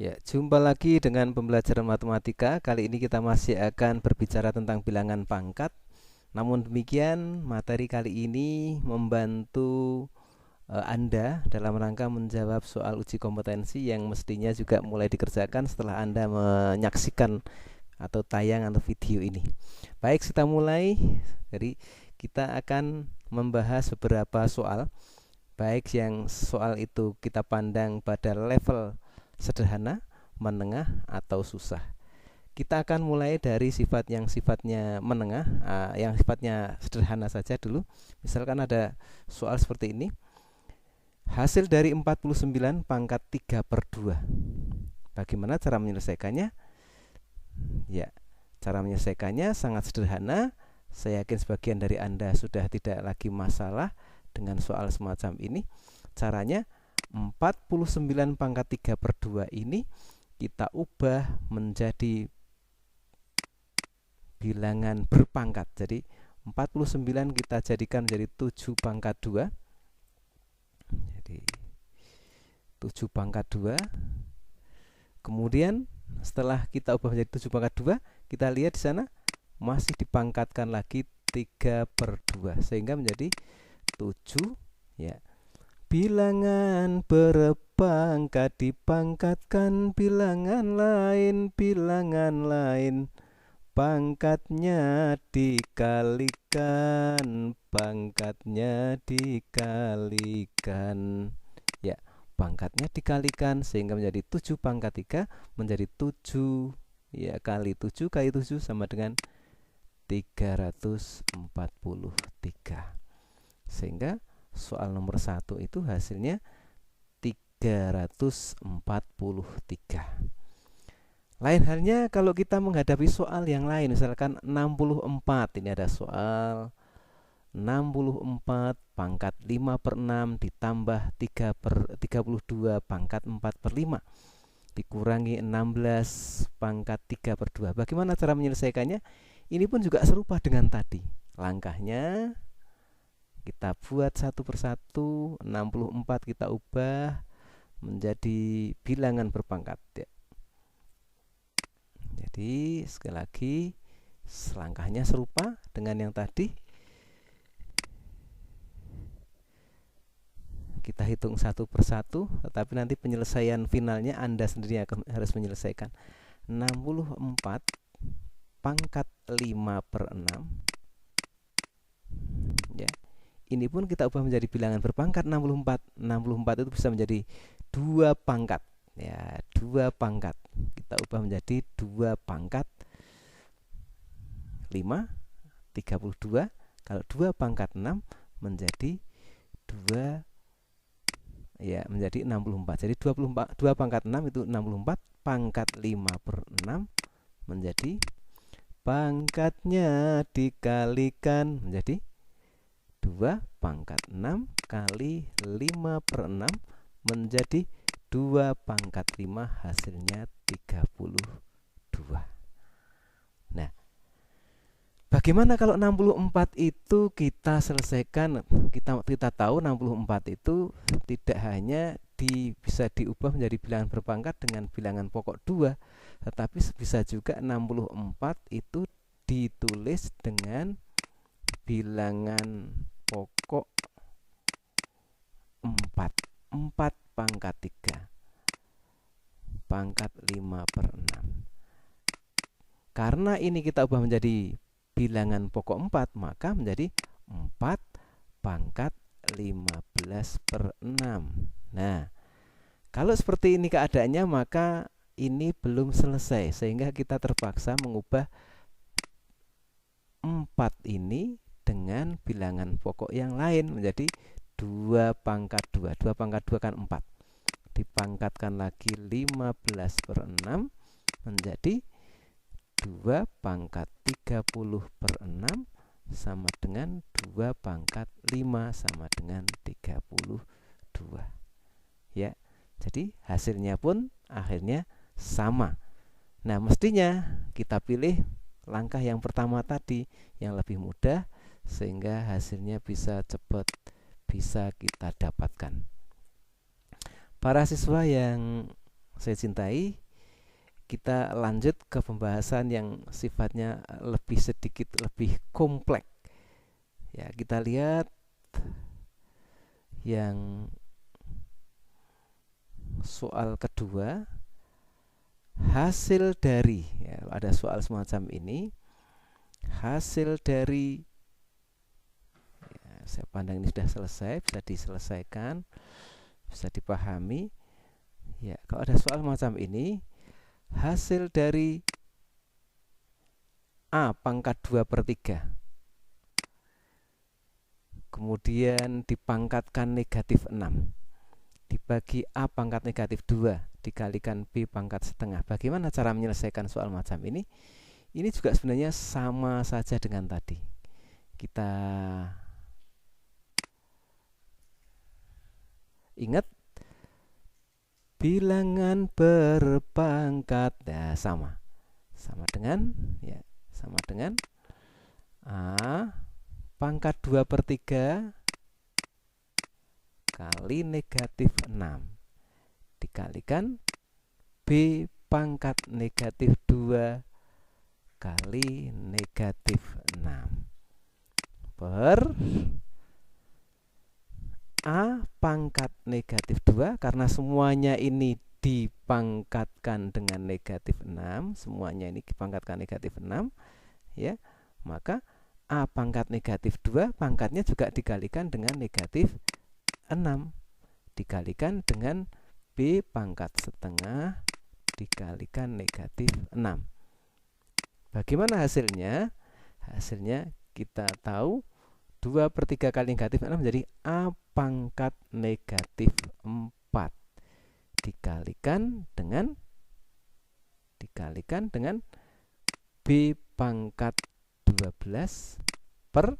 Ya, jumpa lagi dengan pembelajaran matematika. Kali ini kita masih akan berbicara tentang bilangan pangkat. Namun demikian, materi kali ini membantu Anda dalam rangka menjawab soal uji kompetensi yang mestinya juga mulai dikerjakan setelah Anda menyaksikan atau tayang atau video ini. Baik, kita mulai. Jadi, kita akan membahas beberapa soal. Baik yang soal itu kita pandang pada level sederhana, menengah, atau susah. Kita akan mulai dari sifat yang sifatnya menengah, yang sifatnya sederhana saja dulu. Misalkan ada soal seperti ini. Hasil dari 49 pangkat 3 per 2. Bagaimana cara menyelesaikannya? Ya, cara menyelesaikannya sangat sederhana. Saya yakin sebagian dari Anda sudah tidak lagi masalah dengan soal semacam ini. Caranya 49 pangkat 3 per 2 ini kita ubah menjadi bilangan berpangkat. Jadi 49 kita jadikan menjadi 7 pangkat 2. Jadi 7 pangkat 2. Kemudian setelah kita ubah menjadi 7 pangkat 2, kita lihat di sana masih dipangkatkan lagi 3 per 2 sehingga menjadi 7 ya. Bilangan berpangkat dipangkatkan bilangan lain, pangkatnya dikalikan, ya, pangkatnya dikalikan sehingga menjadi 7 pangkat 3 menjadi 7 ya, kali 7 kali 7 sama dengan 343. Sehingga soal nomor 1 itu hasilnya 343. Lain halnya kalau kita menghadapi soal yang lain, misalkan 64. Ini ada soal 64 pangkat 5 per 6 ditambah 3 per 32 pangkat 4 per 5 dikurangi 16 pangkat 3 per 2. Bagaimana cara menyelesaikannya? Ini pun juga serupa dengan tadi. Langkahnya kita buat satu persatu. 64 kita ubah menjadi bilangan berpangkat ya. Jadi sekali lagi langkahnya serupa dengan yang tadi. Kita hitung satu persatu, tetapi nanti penyelesaian finalnya Anda sendiri harus menyelesaikan. 64 pangkat 5 per 6 ya. Ini pun kita ubah menjadi bilangan berpangkat 64. 64 itu bisa menjadi 2 pangkat. Ya, 2 pangkat. Kita ubah menjadi 2 pangkat 5, 32. Kalau 2 pangkat 6 menjadi 2 ya, menjadi 64. Jadi 2 pangkat 6 itu 64. Pangkat 5 per 6 menjadi pangkatnya dikalikan menjadi 2 pangkat 6 kali 5 per 6 menjadi 2 pangkat 5, hasilnya 32. Nah, bagaimana kalau 64 itu kita selesaikan? Kita tahu 64 itu tidak hanya bisa diubah menjadi bilangan berpangkat dengan bilangan pokok 2, tetapi bisa juga 64 itu ditulis dengan bilangan pokok 4 pangkat 3 pangkat 5 per 6. Karena ini kita ubah menjadi bilangan pokok 4, maka menjadi 4 pangkat 15 per 6. Nah, kalau seperti ini keadaannya, maka ini belum selesai, sehingga kita terpaksa mengubah 4 ini dengan bilangan pokok yang lain menjadi 2 pangkat 2. 2 pangkat 2 kan 4. Dipangkatkan lagi 15 per 6 menjadi 2 pangkat 30 per 6 sama dengan 2 pangkat 5 sama dengan 32. Ya, jadi hasilnya pun akhirnya sama. Nah, mestinya kita pilih langkah yang pertama tadi yang lebih mudah sehingga hasilnya bisa cepat bisa kita dapatkan. Para siswa yang saya cintai, kita lanjut ke pembahasan yang sifatnya lebih sedikit lebih kompleks. Ya, kita lihat yang soal kedua, hasil dari, ya, ada soal semacam ini, hasil dari, ya, saya pandang ini sudah selesai, bisa diselesaikan, bisa dipahami. Ya, kalau ada soal macam ini, hasil dari A pangkat 2/3 kemudian dipangkatkan negatif 6 dibagi A pangkat negatif 2 dikalikan B pangkat setengah. Bagaimana cara menyelesaikan soal macam ini? Ini juga sebenarnya sama saja dengan tadi. Kita ingat bilangan berpangkat, ya, sama dengan, ya, sama dengan A pangkat 2/3 kali negatif 6 dikalikan B pangkat negatif 2 kali negatif 6 per A pangkat negatif 2, karena semuanya ini dipangkatkan dengan negatif 6, semuanya ini dipangkatkan negatif 6, ya, maka A pangkat negatif 2 pangkatnya juga dikalikan dengan negatif 6 dikalikan dengan B pangkat setengah dikalikan negatif 6. Bagaimana hasilnya? Hasilnya kita tahu 2/3 kali negatif 6 menjadi A pangkat negatif 4 dikalikan dengan B pangkat 12 per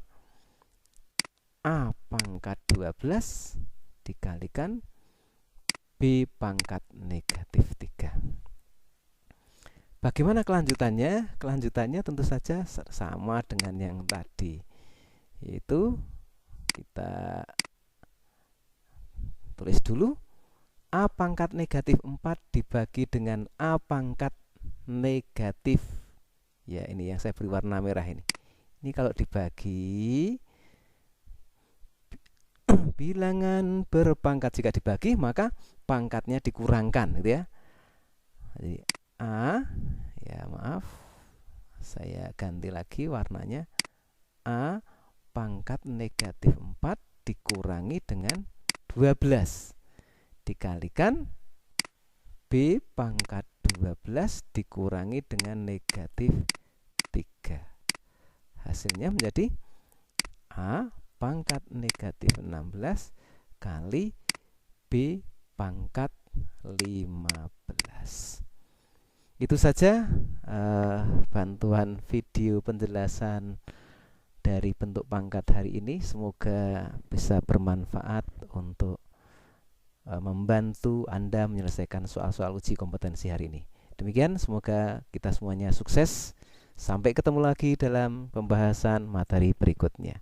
A pangkat 12 dikalikan B pangkat negatif 3. Bagaimana kelanjutannya? Kelanjutannya tentu saja sama dengan yang tadi, yaitu kita tulis dulu A pangkat negatif 4 dibagi dengan A pangkat negatif, ya, ini yang saya beri warna merah ini. Ini kalau dibagi bilangan berpangkat, jika dibagi maka pangkatnya dikurangkan, gitu ya. Jadi A, ya maaf, saya ganti lagi warnanya, A pangkat negatif 4 dikurangi dengan 12 dikalikan B pangkat 12 dikurangi dengan negatif 3. Hasilnya menjadi A pangkat negatif 16 kali B pangkat 15. Itu saja bantuan video penjelasan dari bentuk pangkat hari ini. Semoga bisa bermanfaat untuk membantu Anda menyelesaikan soal-soal uji kompetensi hari ini. Demikian, semoga kita semuanya sukses. Sampai ketemu lagi dalam pembahasan materi berikutnya.